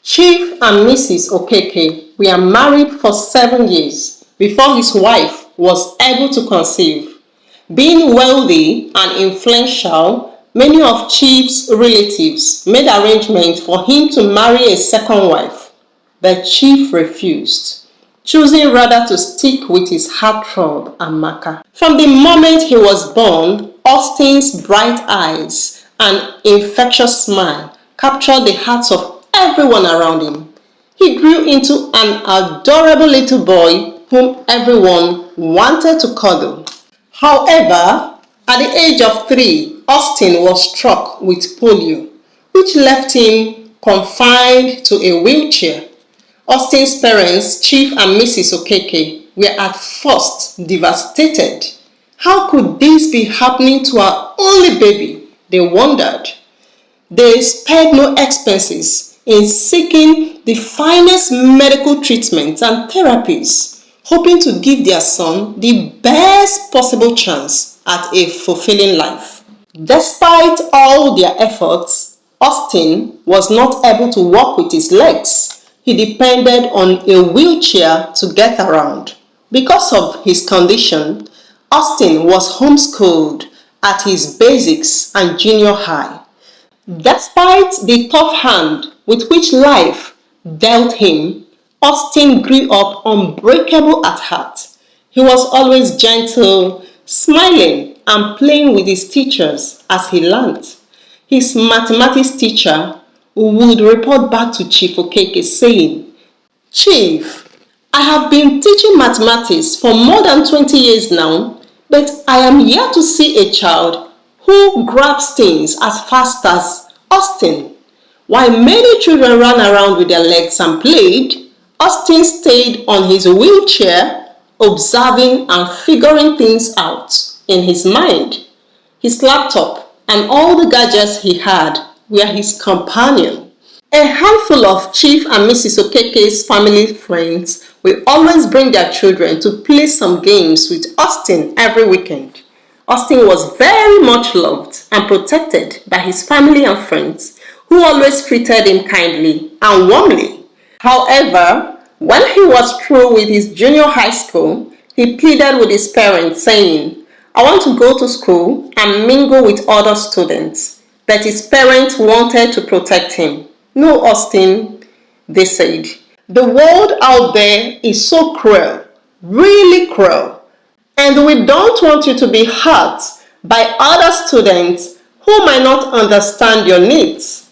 Chief and Mrs. Okeke were married for 7 years before his wife was able to conceive. Being wealthy and influential, many of Chief's relatives made arrangements for him to marry a second wife, but Chief refused, choosing rather to stick with his heartthrob Amaka. From the moment he was born, Austin's bright eyes and infectious smile captured the hearts of everyone around him. He grew into an adorable little boy whom everyone wanted to cuddle. However, at the age of 3, Austin was struck with polio, which left him confined to a wheelchair. Austin's parents, Chief and Mrs. Okeke, were at first devastated. How could this be happening to our only baby? They wondered. They spared no expenses in seeking the finest medical treatments and therapies, hoping to give their son the best possible chance at a fulfilling life. Despite all their efforts, Austin was not able to walk with his legs. He depended on a wheelchair to get around. Because of his condition, Austin was homeschooled at his basics and junior high. Despite the tough hand with which life dealt him, Austin grew up unbreakable at heart. He was always gentle, smiling, and playing with his teachers as he learned. His mathematics teacher would report back to Chief Okeke saying, "Chief, I have been teaching mathematics for more than 20 years now, but I am yet to see a child who grabs things as fast as Austin." While many children ran around with their legs and played, Austin stayed on his wheelchair, observing and figuring things out in his mind. His laptop and all the gadgets he had were his companion. A handful of Chief and Mrs. Okeke's family friends will always bring their children to play some games with Austin every weekend. Austin was very much loved and protected by his family and friends, who always treated him kindly and warmly. However, when he was through with his junior high school, he pleaded with his parents saying, "I want to go to school and mingle with other students." But his parents wanted to protect him. "No, Austin," they said. "The world out there is so cruel, really cruel. And we don't want you to be hurt by other students who might not understand your needs."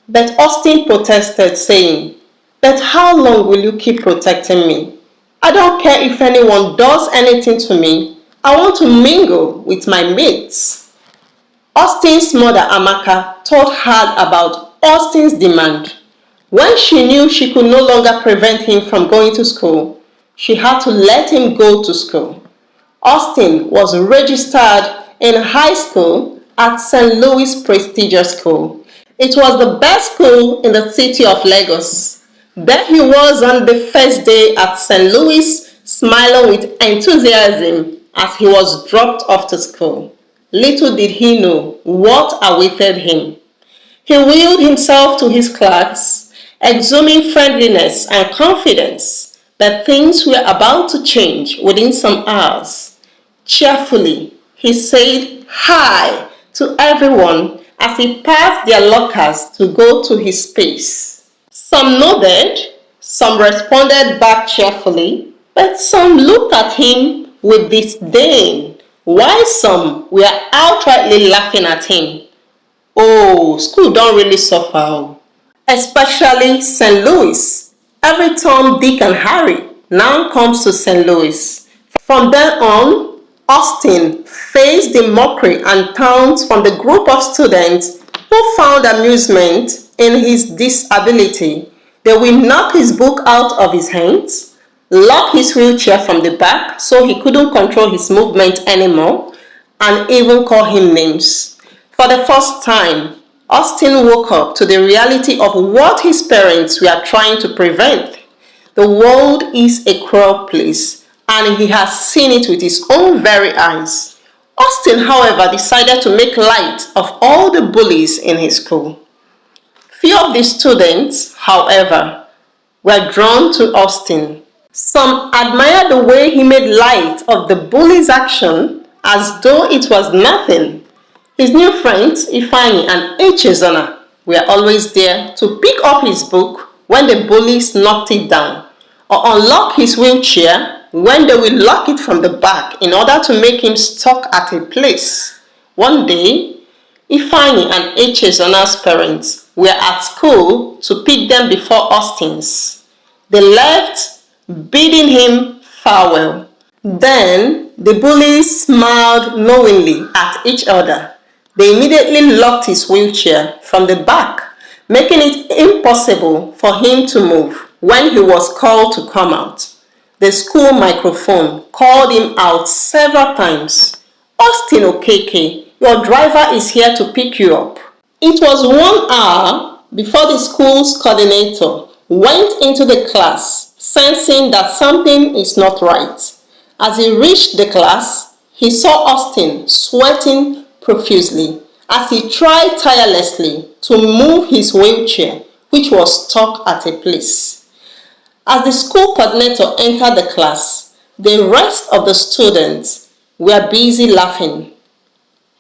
But Austin protested, saying, "But how long will you keep protecting me? I don't care if anyone does anything to me. I want to mingle with my mates." Austin's mother, Amaka, thought hard about Austin's demand. When she knew she could no longer prevent him from going to school, she had to let him go to school. Austin was registered in high school at St. Louis Prestigious School. It was the best school in the city of Lagos. There he was on the first day at St. Louis, smiling with enthusiasm as he was dropped off to school. Little did he know what awaited him. He wheeled himself to his class, exuding friendliness and confidence that things were about to change within some hours. Cheerfully, he said hi to everyone as he passed their lockers to go to his space. Some nodded, some responded back cheerfully, but some looked at him with disdain, while some were outrightly laughing at him. Oh, school don't really suffer, especially St. Louis. Every Tom, Dick, and Harry now comes to St. Louis. From then on, Austin faced the mockery and taunts from the group of students who found amusement in his disability. They will knock his book out of his hands, lock his wheelchair from the back so he couldn't control his movement anymore, and even call him names. For the first time, Austin woke up to the reality of what his parents were trying to prevent. The world is a cruel place, and he has seen it with his own very eyes. Austin, however, decided to make light of all the bullies in his school. Few of the students, however, were drawn to Austin. Some admired the way he made light of the bullies' action as though it was nothing. His new friends, Ifeanyi and Echezona, were always there to pick up his book when the bullies knocked it down, or unlock his wheelchair when they will lock it from the back in order to make him stuck at a place. One day, Ifeanyi and Echezona's parents were at school to pick them before Austin's. They left, bidding him farewell. Then the bullies smiled knowingly at each other. They immediately locked his wheelchair from the back, making it impossible for him to move when he was called to come out. The school microphone called him out several times. "Austin Okeke, your driver is here to pick you up." It was 1 hour before the school's coordinator went into the class, sensing that something is not right. As he reached the class, he saw Austin sweating profusely as he tried tirelessly to move his wheelchair, which was stuck at a place. As the school coordinator entered the class, the rest of the students were busy laughing.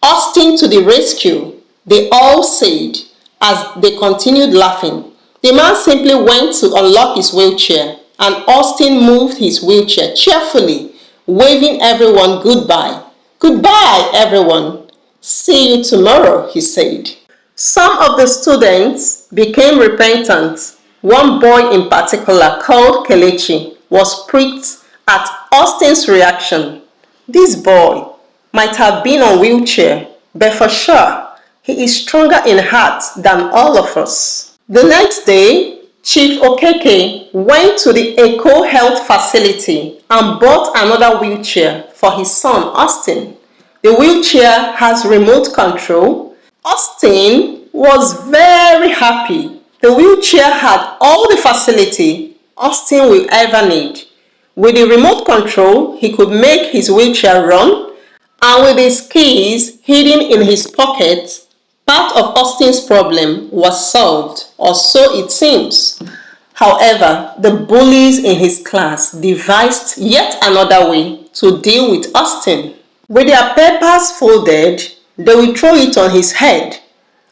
"Austin to the rescue," they all said as they continued laughing. The man simply went to unlock his wheelchair, and Austin moved his wheelchair cheerfully, waving everyone goodbye. "Goodbye, everyone. See you tomorrow," he said. Some of the students became repentant. One boy in particular, called Kelechi, was pricked at Austin's reaction. This boy might have been on a wheelchair, but for sure, he is stronger in heart than all of us. The next day, Chief Okeke went to the Eco Health Facility and bought another wheelchair for his son, Austin. The wheelchair has remote control. Austin was very happy. The wheelchair had all the facility Austin will ever need. With the remote control, he could make his wheelchair run, and with his keys hidden in his pocket, part of Austin's problem was solved, or so it seems. However, the bullies in his class devised yet another way to deal with Austin. With their papers folded, they will throw it on his head.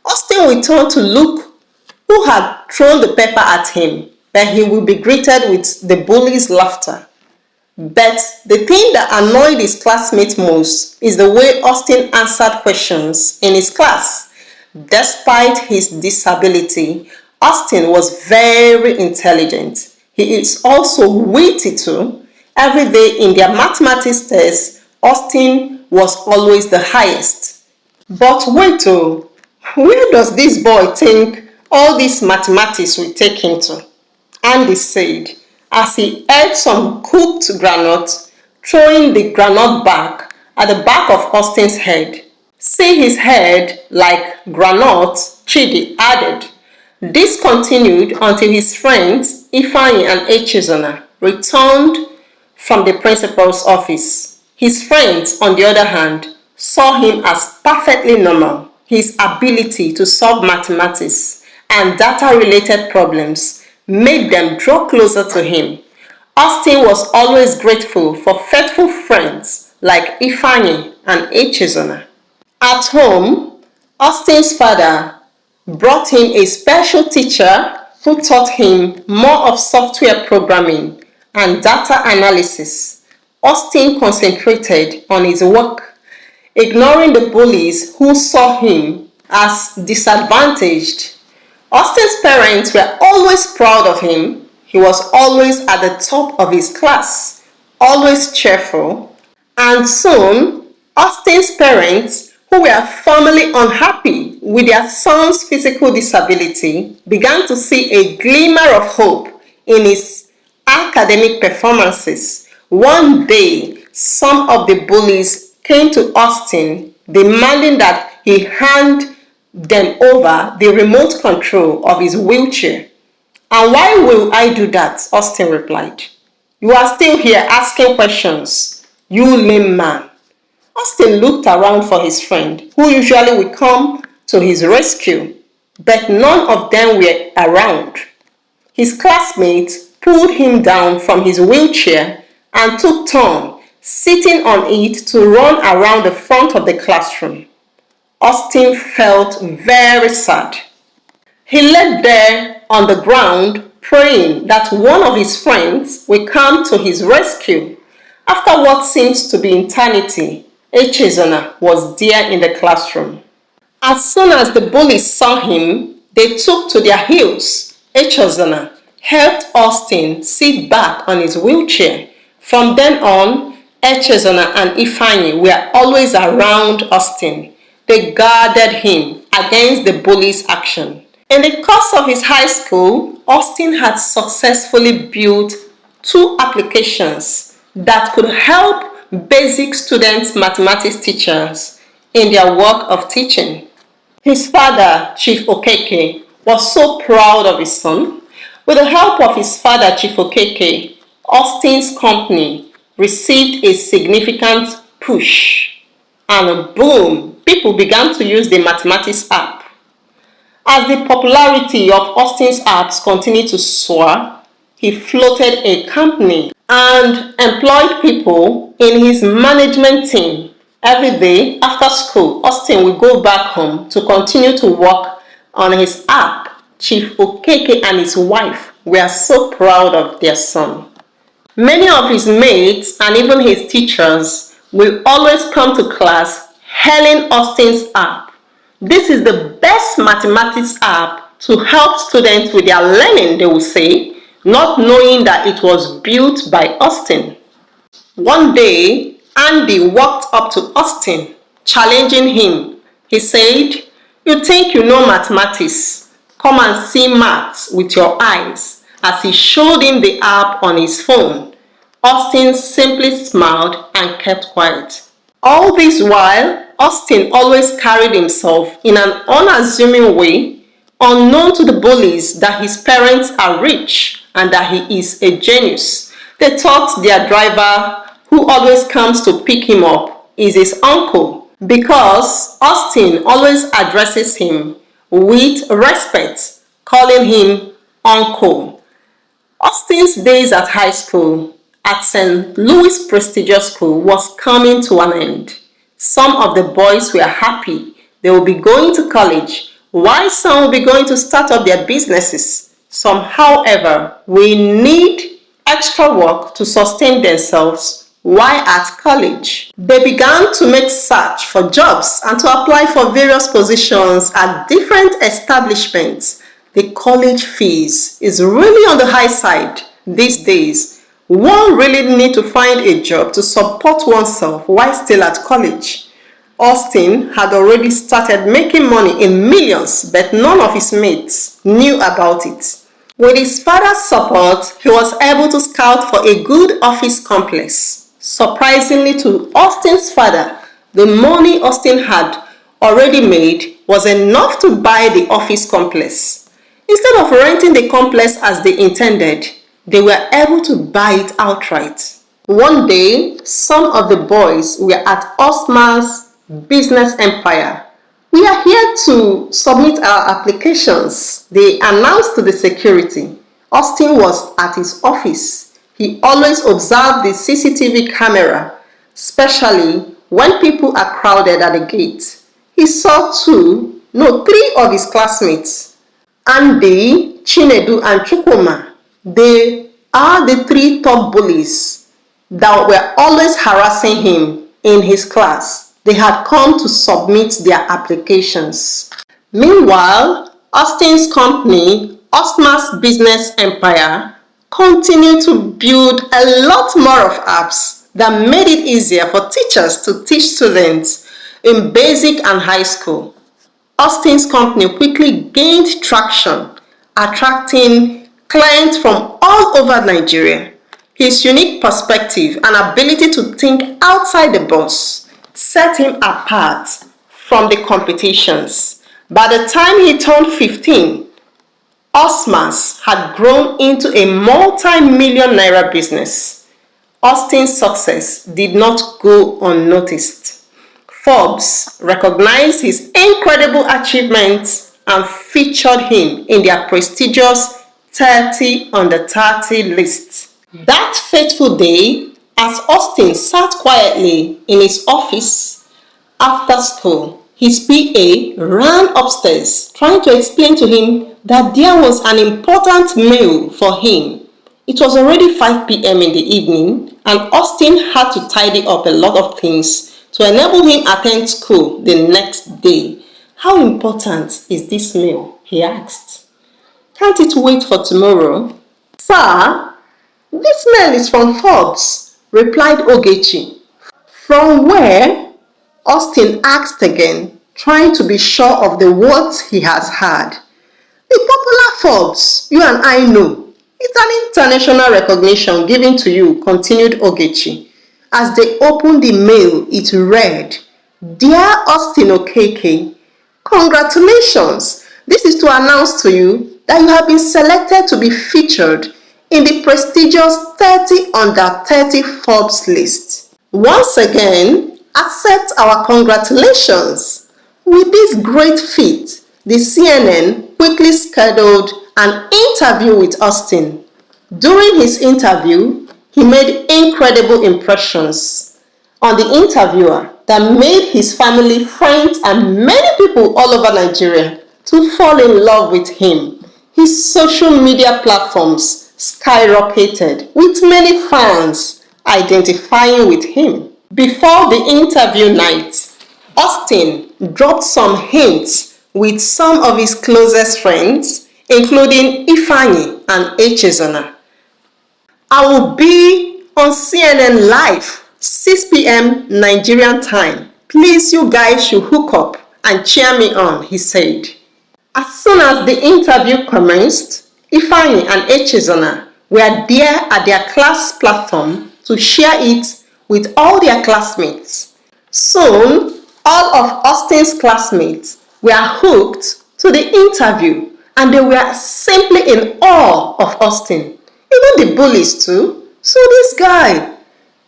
Austin will turn to look who had thrown the paper at him, but he will be greeted with the bullies' laughter. But the thing that annoyed his classmates most is the way Austin answered questions in his class. Despite his disability, Austin was very intelligent. He is also witty too. Every day in their mathematics test, Austin was always the highest. But wait, where does this boy think all this mathematics will take him to? Andy said, as he ate some cooked granite, throwing the granite back at the back of Austin's head. "See his head like granite," Chidi added. This continued until his friends, Ifeanyi and Echezona, returned from the principal's office. His friends, on the other hand, saw him as perfectly normal. His ability to solve mathematics and data-related problems made them draw closer to him. Austin was always grateful for faithful friends like Ifeanyi and Echezona. At home, Austin's father brought him a special teacher who taught him more of software programming and data analysis. Austin concentrated on his work, ignoring the bullies who saw him as disadvantaged. Austin's parents were always proud of him. He was always at the top of his class, always cheerful, and soon Austin's parents, who were formerly unhappy with their son's physical disability, began to see a glimmer of hope in his academic performances. One day, some of the bullies came to Austin demanding that he hand them over the remote control of his wheelchair. "And why will I do that?" Austin replied. "You are still here asking questions, you lame man." Austin looked around for his friend, who usually would come to his rescue. but none of them were around. His classmates pulled him down from his wheelchair and took turns sitting on it to run around the front of the classroom. Austin felt very sad. He lay there on the ground praying that one of his friends will come to his rescue. After what seems to be eternity, Echezona was there in the classroom. As soon as the bullies saw him, they took to their heels. Echezona helped Austin sit back on his wheelchair. From then on, Echezona and Ifeanyi were always around Austin. They guarded him against the bullies' action. In the course of his high school, Austin had successfully built 2 applications that could help basic student mathematics teachers in their work of teaching. His father, Chief Okeke, was so proud of his son. With the help of his father, Chief Okeke, Austin's company received a significant push. And boom, people began to use the mathematics app. As the popularity of Austin's apps continued to soar, he floated a company and employed people in his management team. Every day after school, Austin would go back home to continue to work on his app. Chief Okeke and his wife were so proud of their son. Many of his mates and even his teachers will always come to class hailing Austin's app. This is the best mathematics app to help students with their learning, they will say, not knowing that it was built by Austin. One day, Andy walked up to Austin, challenging him. He said, "You think you know mathematics? Come and see maths with your eyes," as he showed him the app on his phone. Austin simply smiled and kept quiet. All this while, Austin always carried himself in an unassuming way, unknown to the bullies that his parents are rich and that he is a genius. They thought their driver, who always comes to pick him up, is his uncle, because Austin always addresses him with respect, calling him uncle. Austin's days at high school at St. Louis Prestigious School was coming to an end. Some of the boys were happy they will be going to college, while some will be going to start up their businesses. Some, however, will need extra work to sustain themselves while at college. They began to make search for jobs and to apply for various positions at different establishments. The college fees is really on the high side these days. One really needs to find a job to support oneself while still at college. Austin had already started making money in millions, but none of his mates knew about it. With his father's support, he was able to scout for a good office complex. Surprisingly to Austin's father, the money Austin had already made was enough to buy the office complex. Instead of renting the complex as they intended, they were able to buy it outright. One day, some of the boys were at Osman's business empire. "We are here to submit our applications," they announced to the security. Austin was at his office. He always observed the CCTV camera, especially when people are crowded at the gate. He saw 3 of his classmates, Andy, Chinedu, and Chukwuma. They are the 3 top bullies that were always harassing him in his class. They had come to submit their applications. Meanwhile, Austin's company, Osman's business empire, continued to build a lot more of apps that made it easier for teachers to teach students in basic and high school. Austin's company quickly gained traction, attracting clients from all over Nigeria. His unique perspective and ability to think outside the box set him apart from the competitions. By the time he turned 15, Osman's had grown into a multi-million naira business. Austin's success did not go unnoticed. Forbes recognized his incredible achievements and featured him in their prestigious 30 under 30 list. That fateful day, as Austin sat quietly in his office after school, his PA ran upstairs trying to explain to him that there was an important mail for him. It was already 5 p.m. in the evening, and Austin had to tidy up a lot of things to enable him attend school the next day. How important is this mail? He asked. Can't it wait for tomorrow? Sir, this mail is from Forbes, replied Ogechi. From where? Austin asked again, trying to be sure of the words he has heard. The popular Forbes, you and I know. It's an international recognition given to you, continued Ogechi. As they opened the mail, it read, Dear Austin Okeke, congratulations! This is to announce to you that you have been selected to be featured in the prestigious 30 under 30 Forbes list. Once again, accept our congratulations. With this great feat, the CNN quickly scheduled an interview with Austin. During his interview, he made incredible impressions on the interviewer that made his family, friends, and many people all over Nigeria to fall in love with him. His social media platforms skyrocketed, with many fans identifying with him. Before the interview night, Austin dropped some hints with some of his closest friends, including Ifeanyi and Echezona. I will be on CNN Live, 6 p.m. Nigerian time. Please, you guys should hook up and cheer me on, he said. As soon as the interview commenced, Ifeanyi and Echezona were there at their class platform to share it with all their classmates. Soon, all of Austin's classmates were hooked to the interview, and they were simply in awe of Austin. Even the bullies too. So this guy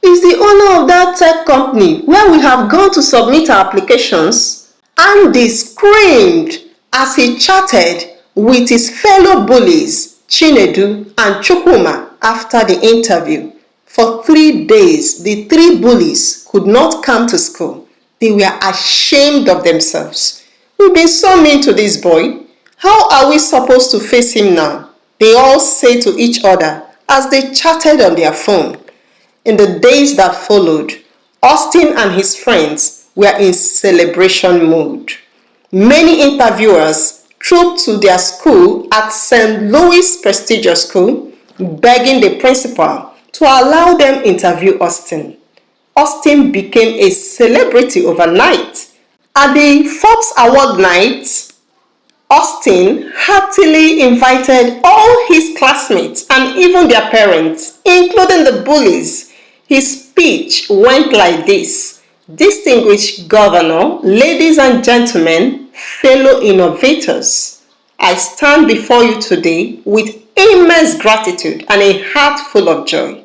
is the owner of that tech company where we have gone to submit our applications. Andy screamed as he chatted with his fellow bullies, Chinedu and Chukwuma, after the interview. For 3 days, the 3 bullies could not come to school. They were ashamed of themselves. We've been so mean to this boy. How are we supposed to face him now? They all say to each other as they chatted on their phone. In the days that followed, Austin and his friends were in celebration mode. Many interviewers trooped to their school at St. Louis prestigious school, begging the principal to allow them interview Austin. Austin became a celebrity overnight. At the Forbes Award night, Austin heartily invited all his classmates and even their parents, including the bullies. His speech went like this: Distinguished Governor, ladies and gentlemen, fellow innovators, I stand before you today with immense gratitude and a heart full of joy.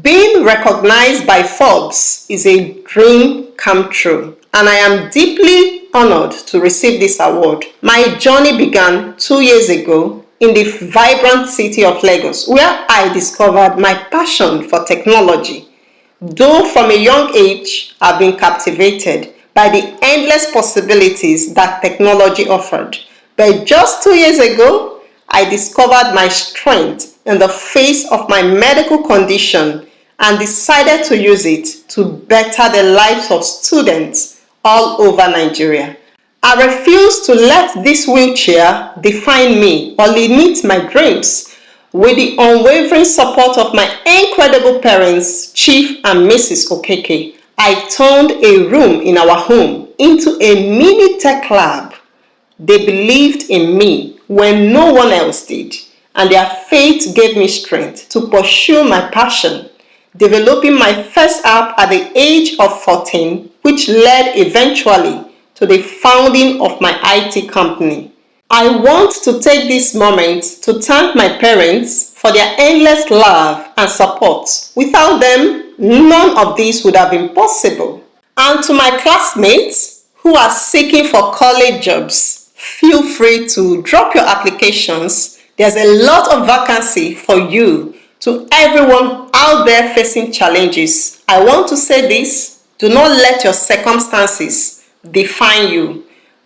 Being recognized by Forbes is a dream come true, and I am deeply honored to receive this award. My journey began 2 years ago in the vibrant city of Lagos, where I discovered my passion for technology. Though from a young age, I've been captivated by the endless possibilities that technology offered. But just 2 years ago, I discovered my strength in the face of my medical condition and decided to use it to better the lives of students all over Nigeria. I refuse to let this wheelchair define me or limit my dreams. With the unwavering support of my incredible parents, Chief and Mrs. Okeke, I turned a room in our home into a mini tech lab. They believed in me when no one else did, and their faith gave me strength to pursue my passion, developing my first app at the age of 14, which led eventually to the founding of my IT company. I want to take this moment to thank my parents for their endless love and support. Without them, none of this would have been possible. And to my classmates who are seeking for college jobs, feel free to drop your applications. There's a lot of vacancy for you. To everyone out there facing challenges, I want to say this: do not let your circumstances define you.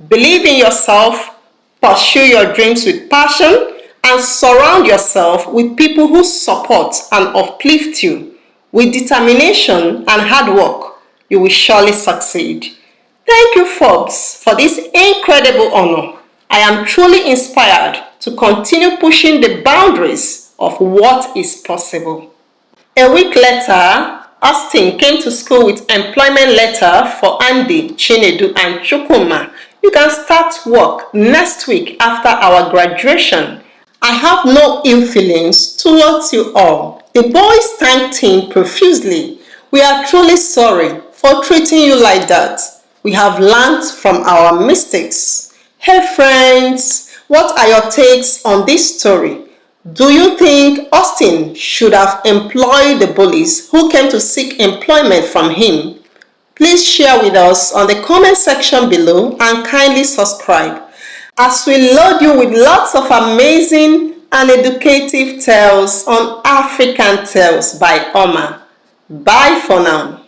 Believe in yourself, pursue your dreams with passion, and surround yourself with people who support and uplift you. With determination and hard work, you will surely succeed. Thank you, Forbes, for this incredible honor. I am truly inspired to continue pushing the boundaries of what is possible. A week later, Austin came to school with employment letter for Andy, Chinedu, and Chukwuma. You can start work next week after our graduation. I have no ill feelings towards you all. The boys thanked him profusely. We are truly sorry for treating you like that. We have learned from our mistakes. Hey friends, what are your takes on this story? Do you think Austin should have employed the bullies who came to seek employment from him? Please share with us on the comment section below and kindly subscribe as we load you with lots of amazing and educative tales on African Tales by Oma. Bye for now.